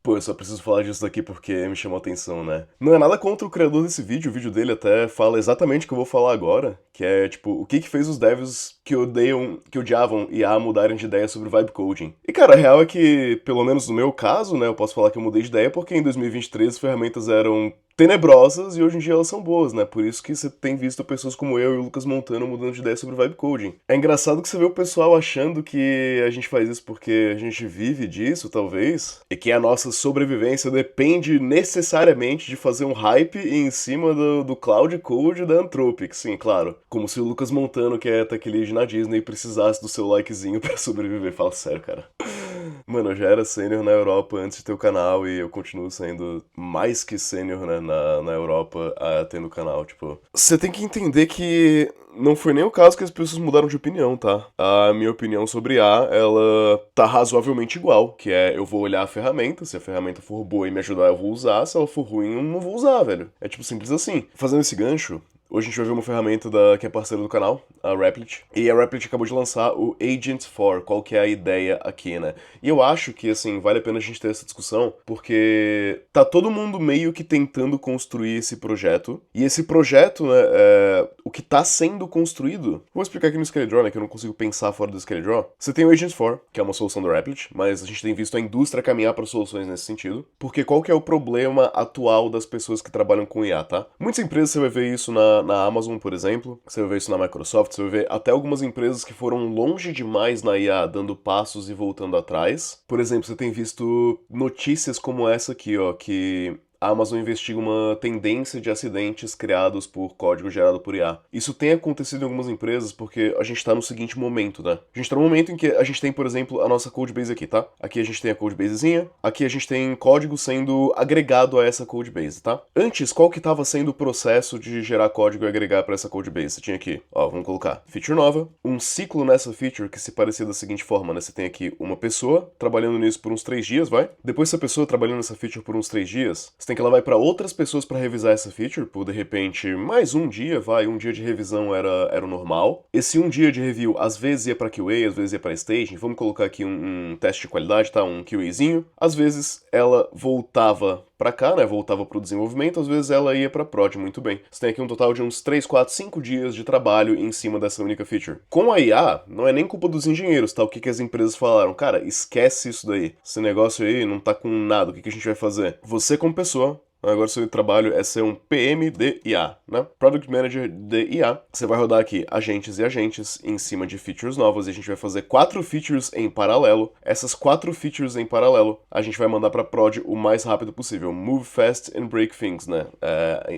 Pô, eu só preciso falar disso daqui porque me chamou a atenção, né? Não é nada contra o criador desse vídeo, o vídeo dele até fala exatamente o que eu vou falar agora, que é, tipo, o que que fez os devs que odiavam IA mudarem de ideia sobre vibe coding. E, cara, a real é que, pelo menos no meu caso, né, eu posso falar que eu mudei de ideia porque em 2023 as ferramentas eram tenebrosas e hoje em dia elas são boas, né? Por isso que você tem visto pessoas como eu e o Lucas Montano mudando de ideia sobre vibe coding. É engraçado que você vê o pessoal achando que a gente faz isso porque a gente vive disso, talvez, e que a nossa sobrevivência depende necessariamente de fazer um hype em cima do Cloud Code da Anthropic, sim, claro. Como se o Lucas Montano, que é tech lead na Disney, precisasse do seu likezinho pra sobreviver. Fala sério, cara. Mano, eu já era sênior na Europa antes de ter o canal e eu continuo sendo mais que sênior, né, na Europa tendo o canal, tipo. Você tem que entender que não foi nem o caso que as pessoas mudaram de opinião, tá? A minha opinião sobre A, ela tá razoavelmente igual, que é eu vou olhar a ferramenta, se a ferramenta for boa e me ajudar eu vou usar, se ela for ruim eu não vou usar, velho. É tipo simples assim. Fazendo esse gancho, hoje a gente vai ver uma ferramenta que é parceira do canal, a Replit. E a Replit acabou de lançar o Agent 4, qual que é a ideia aqui, né? E eu acho que, assim, vale a pena a gente ter essa discussão, porque tá todo mundo meio que tentando construir esse projeto. E esse projeto, né, o que tá sendo construído... Vou explicar aqui no ScalyDraw, né, que eu não consigo pensar fora do ScalyDraw. Você tem o Agent 4, que é uma solução da Replit, mas a gente tem visto a indústria caminhar para soluções nesse sentido. Porque qual que é o problema atual das pessoas que trabalham com IA, tá? Muitas empresas você vai ver isso na Amazon, por exemplo, você vai ver isso na Microsoft, você vai ver até algumas empresas que foram longe demais na IA, dando passos e voltando atrás. Por exemplo, você tem visto notícias como essa aqui, ó, que a Amazon investiga uma tendência de acidentes criados por código gerado por IA. Isso tem acontecido em algumas empresas porque a gente tá no seguinte momento, né? A gente tá no momento em que a gente tem, por exemplo, a nossa codebase aqui, tá? Aqui a gente tem a codebasezinha, aqui a gente tem código sendo agregado a essa codebase, tá? Antes, qual que tava sendo o processo de gerar código e agregar para essa codebase? Você tinha aqui, ó, vamos colocar feature nova, um ciclo nessa feature que se parecia da seguinte forma, né? Você tem aqui uma pessoa trabalhando nisso por uns 3 dias, vai? Depois essa pessoa trabalhando nessa feature por uns 3 dias, tem que ela vai para outras pessoas para revisar essa feature, por de repente mais um dia, um dia de revisão era o normal. Esse um dia de review às vezes ia para QA, às vezes ia para staging. Vamos colocar aqui um teste de qualidade, tá? Um QAzinho. Às vezes ela voltava pra cá, né? Voltava pro desenvolvimento, às vezes ela ia pra prod, muito bem. Você tem aqui um total de uns 3, 4, 5 dias de trabalho em cima dessa única feature. Com a IA, não é nem culpa dos engenheiros, tá? O que as empresas falaram? Cara, esquece isso daí. Esse negócio aí não tá com nada, o que a gente vai fazer? Você como pessoa, agora seu trabalho é ser um PM de IA, né? Product Manager de IA. Você vai rodar aqui agentes e agentes em cima de features novas e a gente vai fazer 4 features em paralelo. Essas 4 features em paralelo a gente vai mandar pra prod o mais rápido possível. Move fast and break things, né?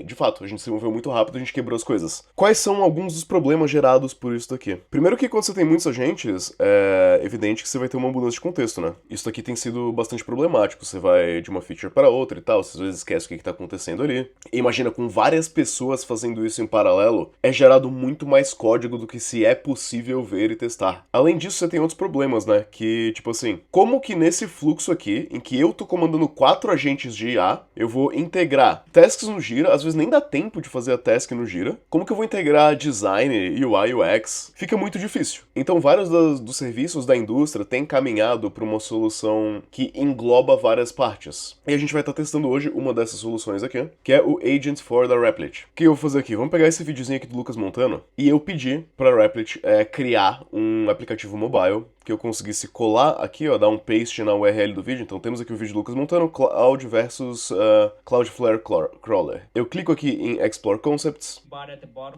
De fato, a gente se moveu muito rápido, a gente quebrou as coisas. Quais são alguns dos problemas gerados por isso daqui? Primeiro que quando você tem muitos agentes, é evidente que você vai ter uma mudança de contexto, né? Isso daqui tem sido bastante problemático. Você vai de uma feature para outra e tal, você às vezes esquece o que tá acontecendo ali. E imagina, com várias pessoas fazendo isso em paralelo, é gerado muito mais código do que se é possível ver e testar. Além disso, você tem outros problemas, né? Que, tipo assim, como que nesse fluxo aqui, em que eu tô comandando 4 agentes de IA, eu vou integrar tasks no Jira, às vezes nem dá tempo de fazer a task no Jira. Como que eu vou integrar design, UI, UX? Fica muito difícil. Então, vários dos serviços da indústria têm caminhado para uma solução que engloba várias partes. E a gente vai estar testando hoje uma dessas soluções aqui, que é o Agent for da Replit. O que eu vou fazer aqui? Vamos pegar esse videozinho aqui do Lucas Montano e eu pedi pra Replit criar um aplicativo mobile que eu conseguisse colar aqui, ó, dar um paste na URL do vídeo. Então temos aqui o vídeo do Lucas Montano, Cloud versus Cloudflare Crawler. Eu clico aqui em Explore Concepts.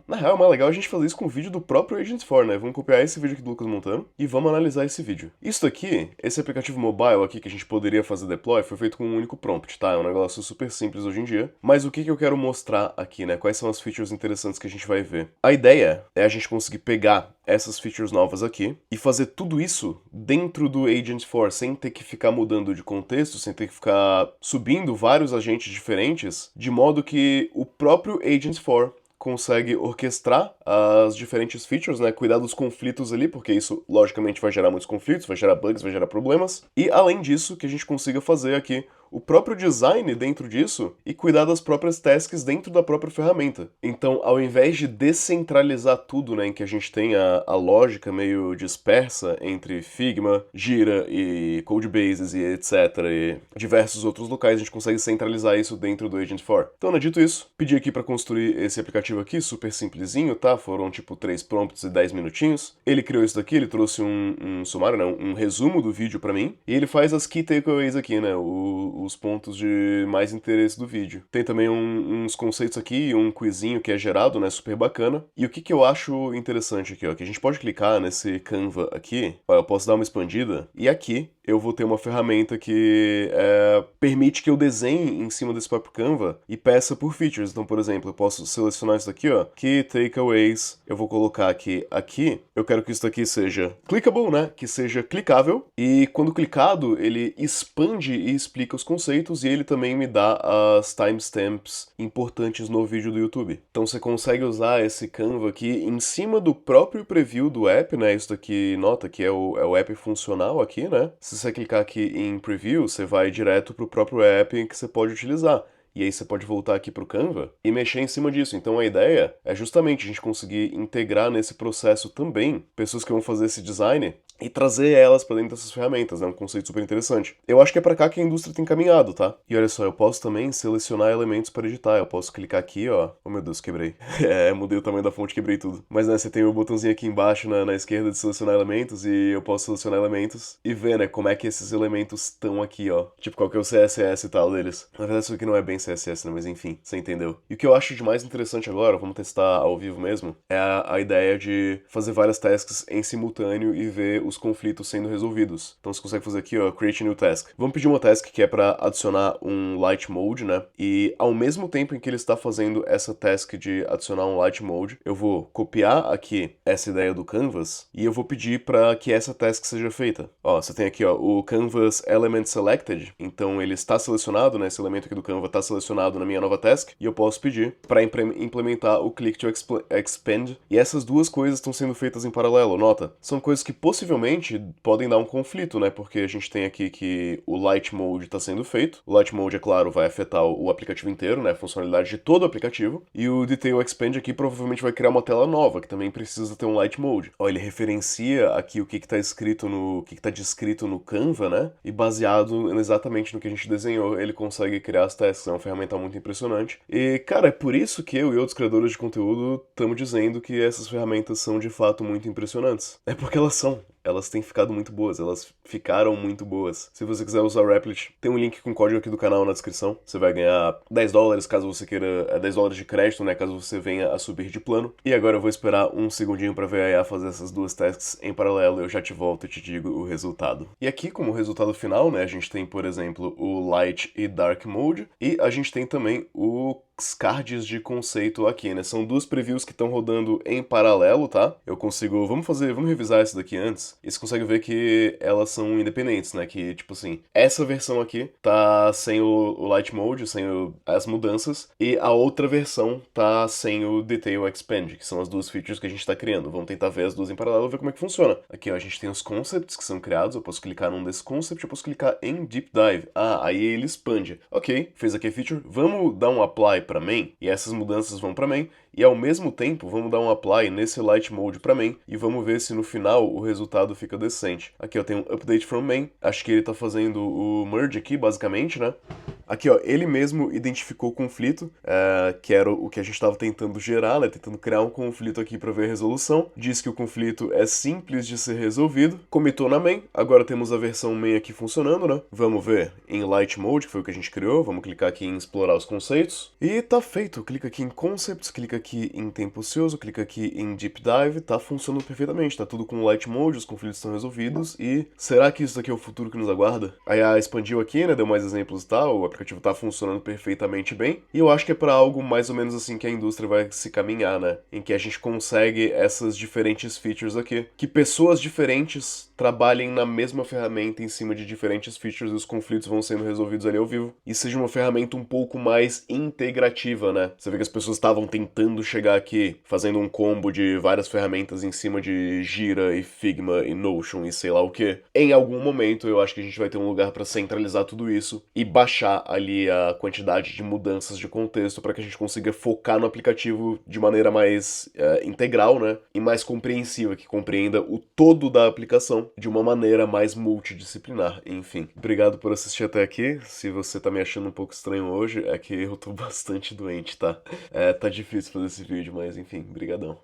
Na real, é mais legal a gente fazer isso com o vídeo do próprio Agent 4, né? Vamos copiar esse vídeo aqui do Lucas Montano e vamos analisar esse vídeo. Isso aqui, esse aplicativo mobile aqui que a gente poderia fazer deploy, foi feito com um único prompt, tá? É um negócio super simples hoje em dia. Mas o que eu quero mostrar aqui, né? Quais são as features interessantes que a gente vai ver? A ideia é a gente conseguir pegar essas features novas aqui e fazer tudo isso dentro do Agent 4, sem ter que ficar mudando de contexto, sem ter que ficar subindo vários agentes diferentes, de modo que o próprio Agent 4 consegue orquestrar as diferentes features, né? Cuidar dos conflitos ali, porque isso logicamente vai gerar muitos conflitos, vai gerar bugs, vai gerar problemas. E além disso, que a gente consiga fazer aqui o próprio design dentro disso e cuidar das próprias tasks dentro da própria ferramenta. Então, ao invés de descentralizar tudo, né, em que a gente tem a lógica meio dispersa entre Figma, Jira e Codebases e etc, e diversos outros locais, a gente consegue centralizar isso dentro do Agentforce. Então, né, dito isso, pedi aqui para construir esse aplicativo aqui, super simplesinho, tá? Foram tipo 3 prompts e 10 minutinhos. Ele criou isso daqui, ele trouxe um sumário, não, um resumo do vídeo para mim, e ele faz as key takeaways aqui, né, os pontos de mais interesse do vídeo. Tem também uns conceitos aqui, um quizinho que é gerado, né, super bacana. E o que eu acho interessante aqui, ó, que a gente pode clicar nesse Canva aqui, ó, eu posso dar uma expandida, e aqui eu vou ter uma ferramenta que permite que eu desenhe em cima desse próprio Canva e peça por features. Então, por exemplo, eu posso selecionar isso daqui, ó, Key Takeaways, eu vou colocar aqui, eu quero que isso daqui seja clickable, né, que seja clicável, e quando clicado, ele expande e explica os conceitos, e ele também me dá as timestamps importantes no vídeo do YouTube. Então você consegue usar esse Canva aqui em cima do próprio preview do app, né, isso daqui, nota que é o app funcional aqui, né. Se você clicar aqui em Preview, você vai direto para o próprio app que você pode utilizar. E aí você pode voltar aqui para o Canva e mexer em cima disso. Então a ideia é justamente a gente conseguir integrar nesse processo também pessoas que vão fazer esse design e trazer elas para dentro dessas ferramentas, né? Um conceito super interessante. Eu acho que é para cá que a indústria tem caminhado, tá? E olha só, eu posso também selecionar elementos para editar. Eu posso clicar aqui, ó. Oh meu Deus, quebrei. Mudei o tamanho da fonte, quebrei tudo. Mas né, você tem o botãozinho aqui embaixo na esquerda de selecionar elementos, e eu posso selecionar elementos e ver, né, como é que esses elementos estão aqui, ó. Tipo, qual que é o CSS e tal deles. Na verdade, isso aqui não é bem CSS, né? Mas enfim, você entendeu. E o que eu acho de mais interessante agora, vamos testar ao vivo mesmo, é a ideia de fazer várias tasks em simultâneo e ver os conflitos sendo resolvidos. Então você consegue fazer aqui, ó, Create New Task. Vamos pedir uma task que é para adicionar um Light Mode, né? E ao mesmo tempo em que ele está fazendo essa task de adicionar um Light Mode, eu vou copiar aqui essa ideia do Canvas e eu vou pedir para que essa task seja feita. Ó, você tem aqui, ó, o Canvas Element Selected, então ele está selecionado, né? Esse elemento aqui do Canva está selecionado na minha nova task, e eu posso pedir para implementar o Click to Expand, e essas duas coisas estão sendo feitas em paralelo. Nota, são coisas que possivelmente podem dar um conflito, né? Porque a gente tem aqui que o Light Mode está sendo feito. O Light Mode, é claro, vai afetar o aplicativo inteiro, né? A funcionalidade de todo o aplicativo. E o Detail Expand aqui provavelmente vai criar uma tela nova, que também precisa ter um Light Mode. Ó, ele referencia aqui o que está escrito o que está descrito no Canva, né? E baseado exatamente no que a gente desenhou, ele consegue criar as tasks. É uma ferramenta muito impressionante. E, cara, é por isso que eu e outros criadores de conteúdo estamos dizendo que essas ferramentas são de fato muito impressionantes. É porque elas são. Elas têm ficado muito boas, elas ficaram muito boas. Se você quiser usar o Replit, tem um link com código aqui do canal na descrição. Você vai ganhar $10 caso você queira, $10 de crédito, né, caso você venha a subir de plano. E agora eu vou esperar um segundinho pra ver a IA fazer essas duas tasks em paralelo, eu já te volto e te digo o resultado. E aqui, como resultado final, né, a gente tem, por exemplo, o Light e Dark Mode, e a gente tem também os cards de conceito aqui, né? São duas previews que estão rodando em paralelo, tá? Eu consigo... Vamos revisar isso daqui antes. E você consegue ver que elas são independentes, né? Que, tipo assim, essa versão aqui tá sem o Light Mode, sem as mudanças, e a outra versão tá sem o Detail Expand, que são as duas features que a gente tá criando. Vamos tentar ver as duas em paralelo e ver como é que funciona. Aqui, ó, a gente tem os concepts que são criados, eu posso clicar num desses concepts, eu posso clicar em Deep Dive. Ah, aí ele expande. Ok, fez aqui a feature, vamos dar um apply para main, e essas mudanças vão para main, e ao mesmo tempo vamos dar um apply nesse Light Mode para main, e vamos ver se no final o resultado fica decente. Aqui eu tenho um update from main, acho que ele tá fazendo o merge aqui, basicamente, né? Aqui, ó, ele mesmo identificou o conflito, que era o que a gente estava tentando gerar, né? Tentando criar um conflito aqui para ver a resolução. Diz que o conflito é simples de ser resolvido. Comitou na main. Agora temos a versão main aqui funcionando, né? Vamos ver em Light Mode, que foi o que a gente criou. Vamos clicar aqui em explorar os conceitos. E tá feito. Clica aqui em Concepts, clica aqui em Tempo Ocioso, clica aqui em Deep Dive. Tá funcionando perfeitamente. Tá tudo com Light Mode, os conflitos estão resolvidos. E será que isso daqui é o futuro que nos aguarda? Aí a expandiu aqui, né? Deu mais exemplos e tal. O aplicativo aplicativo tá funcionando perfeitamente bem. E eu acho que é para algo mais ou menos assim que a indústria vai se caminhar, né? Em que a gente consegue essas diferentes features aqui. Que pessoas diferentes trabalhem na mesma ferramenta em cima de diferentes features e os conflitos vão sendo resolvidos ali ao vivo. E seja uma ferramenta um pouco mais integrativa, né? Você vê que as pessoas estavam tentando chegar aqui, fazendo um combo de várias ferramentas em cima de Jira e Figma e Notion e sei lá o que. Em algum momento eu acho que a gente vai ter um lugar para centralizar tudo isso e baixar ali a quantidade de mudanças de contexto para que a gente consiga focar no aplicativo de maneira mais integral, né? E mais compreensiva, que compreenda o todo da aplicação de uma maneira mais multidisciplinar, enfim. Obrigado por assistir até aqui. Se você tá me achando um pouco estranho hoje, é que eu tô bastante doente, tá? Tá difícil fazer esse vídeo, mas enfim, brigadão.